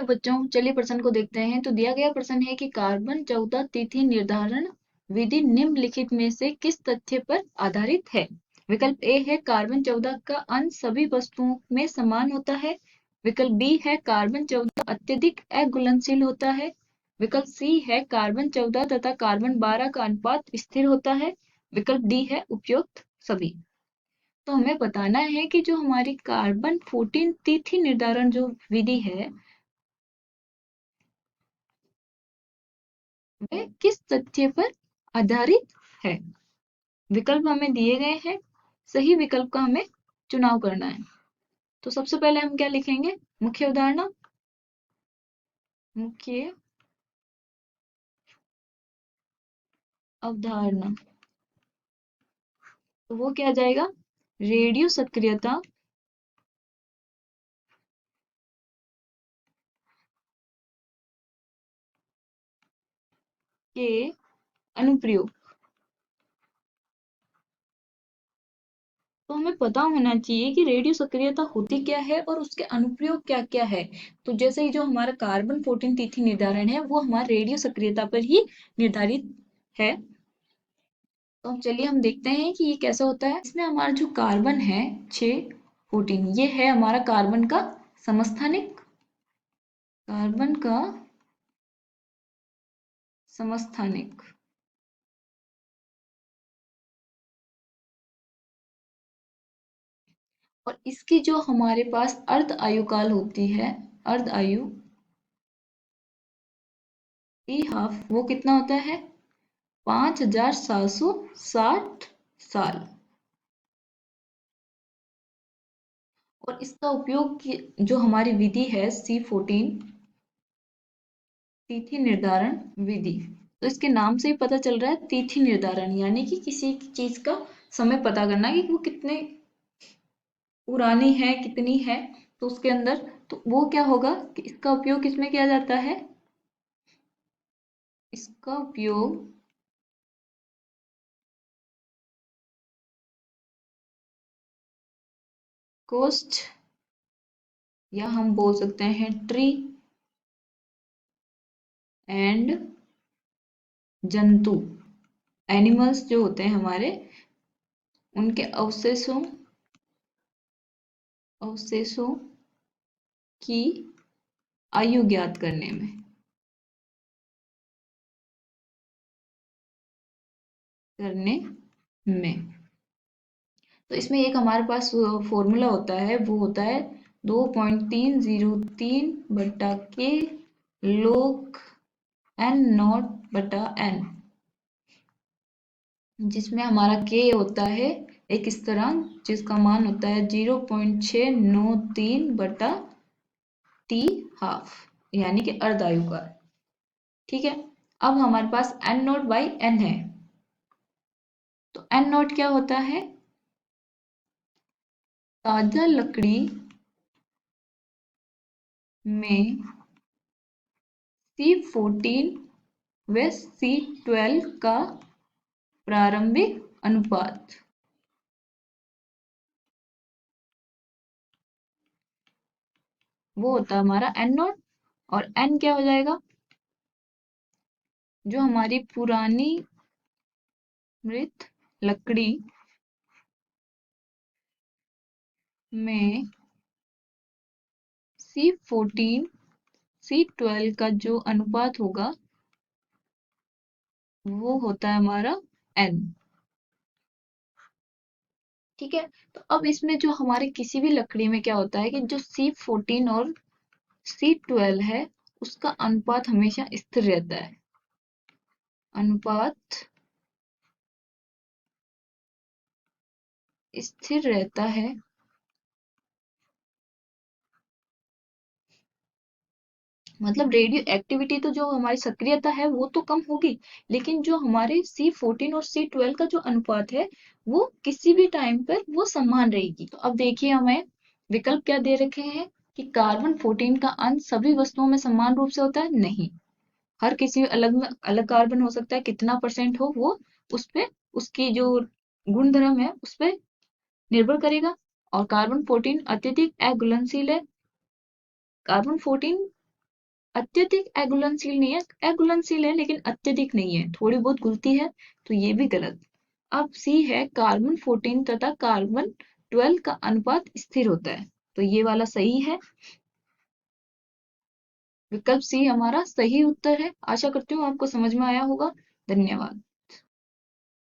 तो बच्चों चलिए प्रश्न को देखते हैं। तो दिया गया प्रश्न है कि कार्बन 14 तिथि निर्धारण विधि निम्नलिखित में से किस तथ्य पर आधारित है। विकल्प ए है कार्बन 14 का अंश सभी वस्तुओं में समान होता है। विकल्प बी है कार्बन 14 अत्यधिक अघुलनशील होता है। विकल्प सी है कार्बन 14 तथा कार्बन 12 का अनुपात स्थिर होता है। विकल्प डी है उपयुक्त सभी। तो हमें बताना है कि जो हमारी कार्बन 14 तिथि निर्धारण जो विधि है वह किस तथ्य पर आधारित है। विकल्प हमें दिए गए हैं, सही विकल्प का हमें चुनाव करना है। तो सबसे पहले हम क्या लिखेंगे, मुख्य अवधारणा। मुख्य अवधारणा तो वो क्या जाएगा, रेडियो सक्रियता के अनुप्रयोग। तो हमें पता होना चाहिए कि रेडियो सक्रियता होती क्या है और उसके अनुप्रयोग क्या क्या है। तो जैसे ही जो हमारा कार्बन 14 तिथि निर्धारण है वो हमारे रेडियो सक्रियता पर ही निर्धारित है। तो अब चलिए हम देखते हैं कि ये कैसा होता है। इसमें हमारा जो कार्बन है 614 ये है हमारा कार्बन का समस्थानिक, कार्बन का समस्थानिक। और इसकी जो हमारे पास अर्ध आयु काल होती है, अर्ध आयु टी हाफ, वो कितना होता है 5760 साल। और इसका उपयोग जो हमारी विधि है C14 तिथि निर्धारण विधि, तो इसके नाम से ही पता चल रहा है तिथि निर्धारण, यानी कि किसी चीज का समय पता करना कि वो कितने पुरानी है कितनी है। तो उसके अंदर तो वो क्या होगा कि इसका उपयोग किसमें किया जाता है, इसका उपयोग कोस्ट या हम बोल सकते हैं ट्री एंड जंतु, एनिमल्स जो होते हैं हमारे, उनके अवशेषों अवशेषों की आयु ज्ञात करने में। तो इसमें एक हमारे पास फॉर्मूला होता है, वो होता है 2.303 बटा के log n नॉट बटा n, जिसमें हमारा k होता है एक स्थिरांक जिसका मान होता है 0.693 बटा t हाफ, यानी कि अर्ध आयु का। ठीक है, अब हमारे पास n नॉट बाई n है। तो n नॉट क्या होता है, ताजा लकड़ी में C14 व C12 का प्रारंभिक अनुपात। वो होता है हमारा n नॉट, और n क्या हो जाएगा, जो हमारी पुरानी मृत लकड़ी में C14 C12 का जो अनुपात होगा वो होता है हमारा n। ठीक है, तो अब इसमें जो हमारे किसी भी लकड़ी में क्या होता है कि जो C14 और C12 है उसका अनुपात हमेशा स्थिर रहता है, अनुपात स्थिर रहता है। मतलब रेडियो एक्टिविटी तो जो हमारी सक्रियता है वो तो कम होगी, लेकिन जो हमारे C14 और C12 का जो अनुपात है वो किसी भी टाइम पर वो समान रहेगी। तो अब देखिए हमें विकल्प क्या दे रखे हैं कि कार्बन 14 का अंश सभी वस्तुओं में समान रूप से होता है, नहीं, हर किसी अलग में अलग कार्बन हो सकता है, कितना परसेंट हो वो उस पे उसकी जो गुणधर्म है उस पे निर्भर करेगा। और कार्बन 14 अत्यधिक अघुलनशील है। कार्बन 14 अत्यधिक अघुलनशील नहीं है, अघुलनशील है लेकिन अत्यधिक नहीं है, थोड़ी बहुत घुलती है, तो ये भी गलत। अब सी है कार्बन 14 तथा कार्बन 12 का अनुपात स्थिर होता है, तो ये वाला सही है। विकल्प सी हमारा सही उत्तर है। आशा करती हूँ आपको समझ में आया होगा। धन्यवाद।